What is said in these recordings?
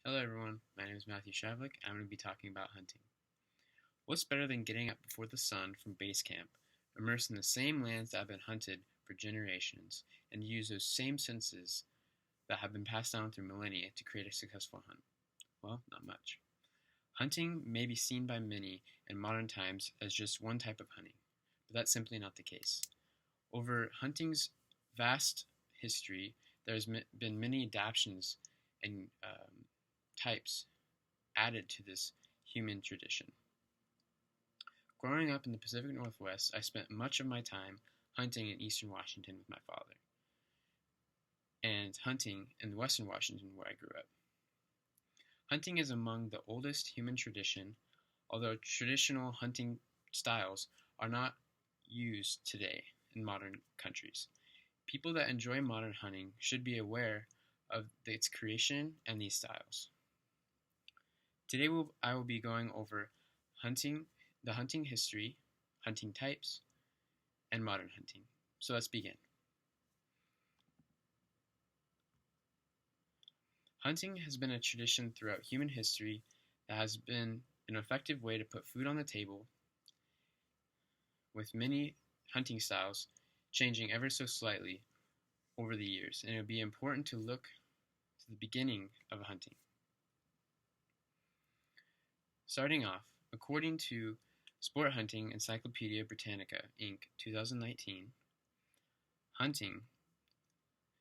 Hello everyone, my name is Matthew Shavlik. I'm going to be talking about hunting. What's better than getting up before the sun from base camp, immersed in the same lands that have been hunted for generations, and use those same senses that have been passed down through millennia to create a successful hunt? Well, not much. Hunting may be seen by many in modern times as just one type of hunting, but that's simply not the case. Over hunting's vast history, there's been many adaptations and types added to this human tradition. Growing up in the Pacific Northwest, I spent much of my time hunting in eastern Washington with my father, and hunting in western Washington where I grew up. Hunting is among the oldest human tradition, although traditional hunting styles are not used today in modern countries. People that enjoy modern hunting should be aware of its creation and these styles. Today I will be going over the hunting history, hunting types, and modern hunting. So let's begin. Hunting has been a tradition throughout human history that has been an effective way to put food on the table, with many hunting styles changing ever so slightly over the years, and it would be important to look to the beginning of hunting. Starting off, according to Sport Hunting Encyclopedia Britannica, Inc., 2019, hunting,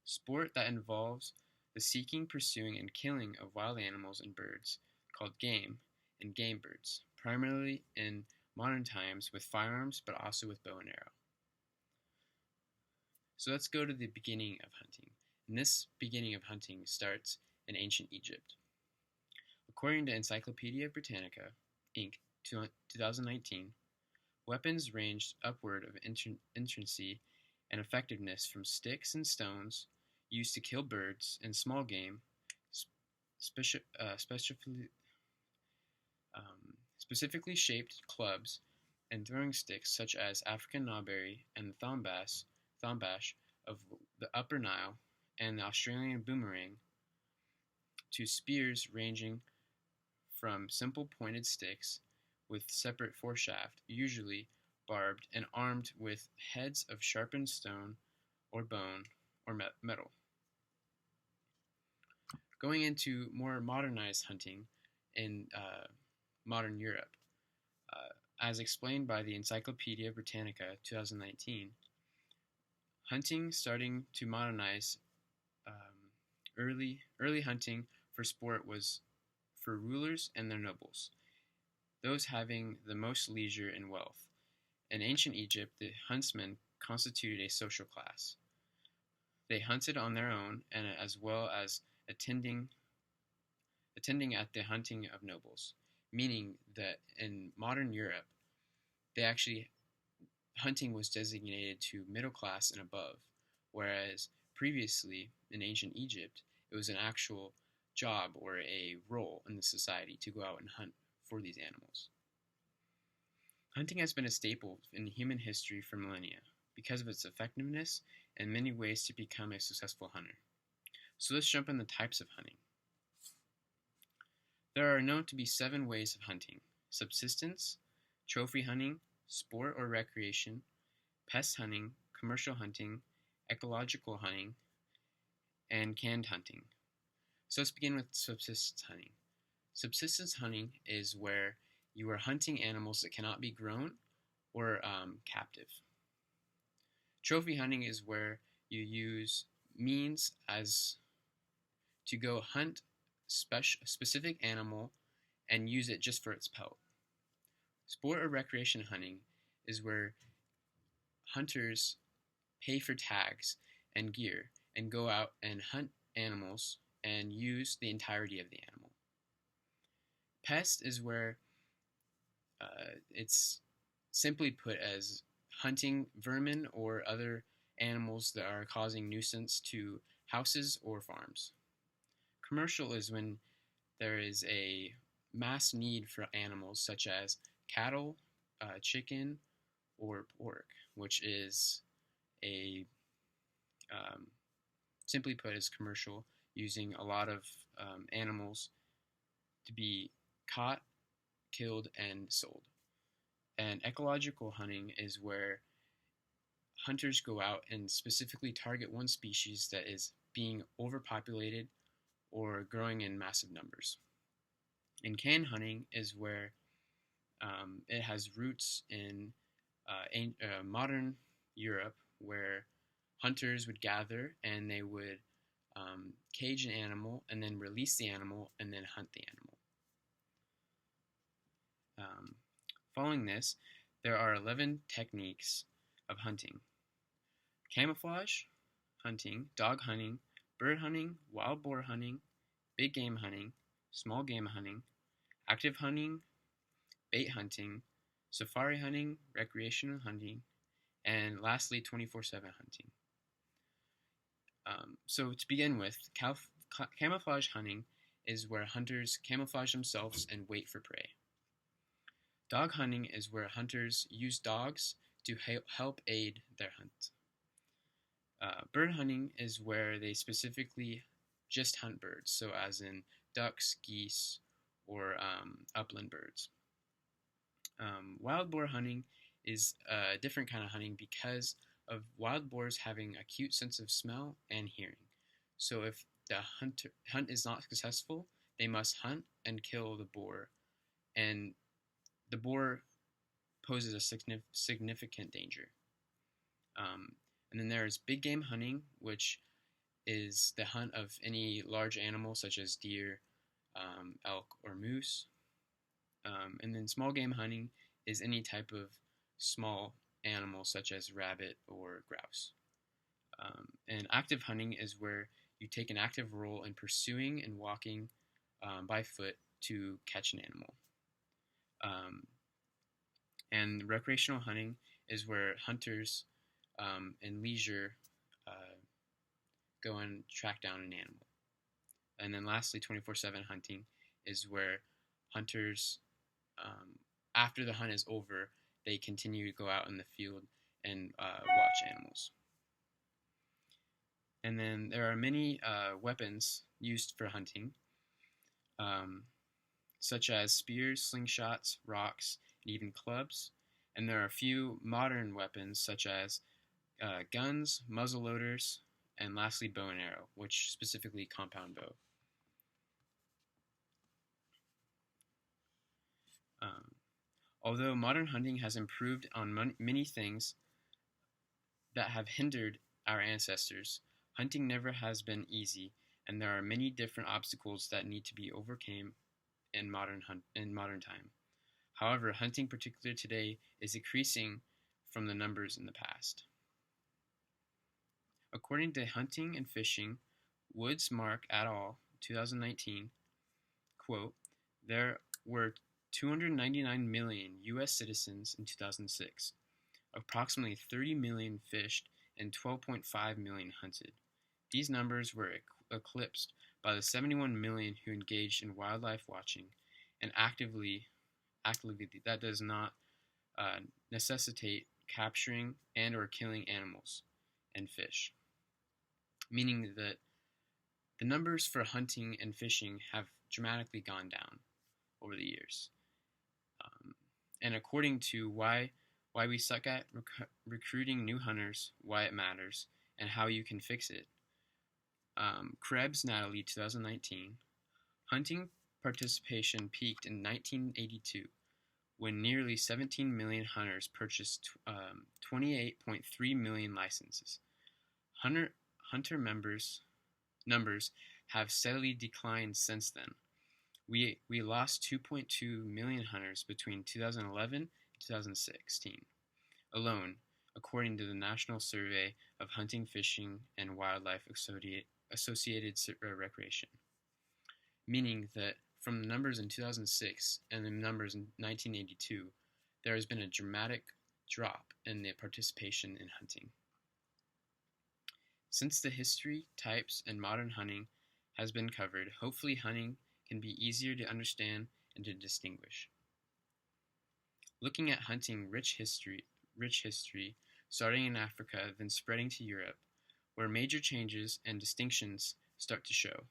sport that involves the seeking, pursuing, and killing of wild animals and birds, called game, and game birds, primarily in modern times with firearms, but also with bow and arrow. So let's go to the beginning of hunting. And this beginning of hunting starts in ancient Egypt. According to Encyclopedia Britannica, Inc., 2019, weapons ranged upward of intensity and effectiveness from sticks and stones used to kill birds and small game, specifically shaped clubs and throwing sticks such as African knobberry and the thombash of the Upper Nile and the Australian boomerang, to spears ranging from simple pointed sticks with separate foreshaft, usually barbed and armed with heads of sharpened stone or bone or metal. Going into more modernized hunting in modern Europe, as explained by the Encyclopedia Britannica 2019, hunting starting to modernize. Early hunting for sport was for rulers and their nobles, those having the most leisure and wealth. In ancient Egypt, the huntsmen constituted a social class. They hunted on their own, and as well as attending at the hunting of nobles, meaning that in modern Europe, hunting was designated to middle class and above, whereas previously in ancient Egypt, it was an actual job or a role in the society to go out and hunt for these animals. Hunting has been a staple in human history for millennia because of its effectiveness and many ways to become a successful hunter. So let's jump in the types of hunting. There are known to be 7 ways of hunting: subsistence, trophy hunting, sport or recreation, pest hunting, commercial hunting, ecological hunting, and canned hunting. So let's begin with subsistence hunting. Subsistence hunting is where you are hunting animals that cannot be grown or captive. Trophy hunting is where you use means as to go hunt a specific animal and use it just for its pelt. Sport or recreation hunting is where hunters pay for tags and gear and go out and hunt animals and use the entirety of the animal. Pest is where it's simply put as hunting vermin or other animals that are causing nuisance to houses or farms. Commercial is when there is a mass need for animals such as cattle, chicken, or pork, which is simply put, is commercial, using a lot of animals to be caught, killed, and sold. And ecological hunting is where hunters go out and specifically target one species that is being overpopulated or growing in massive numbers. And can hunting is where it has roots in modern Europe, where hunters would gather and they would cage an animal and then release the animal and then hunt the animal. Following this, there are 11 techniques of hunting: camouflage hunting, dog hunting, bird hunting, wild boar hunting, big game hunting, small game hunting, active hunting, bait hunting, safari hunting, recreational hunting, and lastly 24/7 hunting. So to begin with, camouflage hunting is where hunters camouflage themselves and wait for prey. Dog hunting is where hunters use dogs to help aid their hunt. Bird hunting is where they specifically just hunt birds, so as in ducks, geese, or upland birds. Wild boar hunting is a different kind of hunting because of wild boars having a acute sense of smell and hearing. So if the hunt is not successful, they must hunt and kill the boar, and the boar poses a significant danger. And then there's big game hunting, which is the hunt of any large animal such as deer, elk, or moose. And then small game hunting is any type of small animal such as rabbit or grouse. And active hunting is where you take an active role in pursuing and walking by foot to catch an animal. And recreational hunting is where hunters in leisure go and track down an animal. And then lastly, 24/7 hunting is where hunters, after the hunt is over, they continue to go out in the field and watch animals. And then there are many weapons used for hunting, such as spears, slingshots, rocks, and even clubs. And there are a few modern weapons, such as guns, muzzleloaders, and lastly bow and arrow, which specifically compound bow. Although modern hunting has improved on many things that have hindered our ancestors, hunting never has been easy, and there are many different obstacles that need to be overcome in modern time. However, hunting, particularly today, is decreasing from the numbers in the past. According to Hunting and Fishing, Woods Mark et al., 2019, quote, there were 299 million U.S. citizens in 2006, approximately 30 million fished, and 12.5 million hunted. These numbers were eclipsed by the 71 million who engaged in wildlife watching, and actively that does not necessitate capturing and or killing animals and fish, meaning that the numbers for hunting and fishing have dramatically gone down over the years. And according to why we suck at recruiting new hunters, why it matters, and how you can fix it, Krebs, Natalie, 2019, hunting participation peaked in 1982 when nearly 17 million hunters purchased 28.3 million licenses. Hunter numbers have steadily declined since then. We lost 2.2 million hunters between 2011 and 2016 alone, according to the National Survey of Hunting, Fishing, and Wildlife Associated Recreation. Meaning that from the numbers in 2006 and the numbers in 1982, there has been a dramatic drop in the participation in hunting. Since the history, types, and modern hunting has been covered, hopefully hunting can be easier to understand and to distinguish. Looking at hunting rich history, starting in Africa, then spreading to Europe, where major changes and distinctions start to show,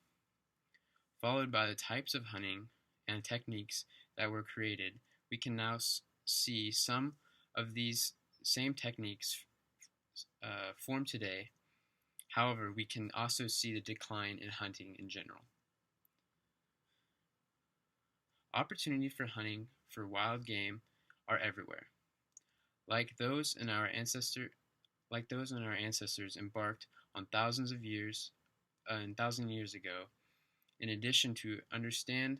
followed by the types of hunting and techniques that were created, we can now see some of these same techniques form today. However, we can also see the decline in hunting in general. Opportunity for hunting for wild game are everywhere. Like those in our ancestors embarked on thousands of years ago, in addition to understanding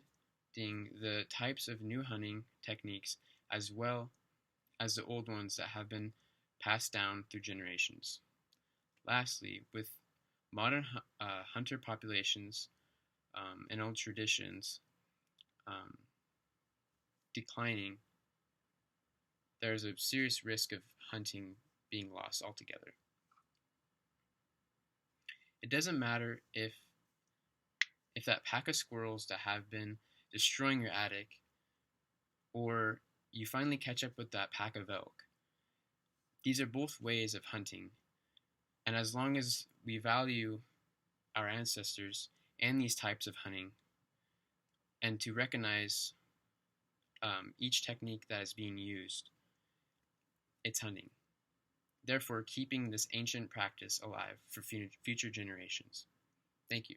the types of new hunting techniques as well as the old ones that have been passed down through generations. Lastly, with modern hunter populations and old traditions declining, there's a serious risk of hunting being lost altogether. It doesn't matter if that pack of squirrels that have been destroying your attic, or you finally catch up with that pack of elk. These are both ways of hunting, and as long as we value our ancestors and these types of hunting, and to recognize each technique that is being used, it's hunting. Therefore, keeping this ancient practice alive for future generations. Thank you.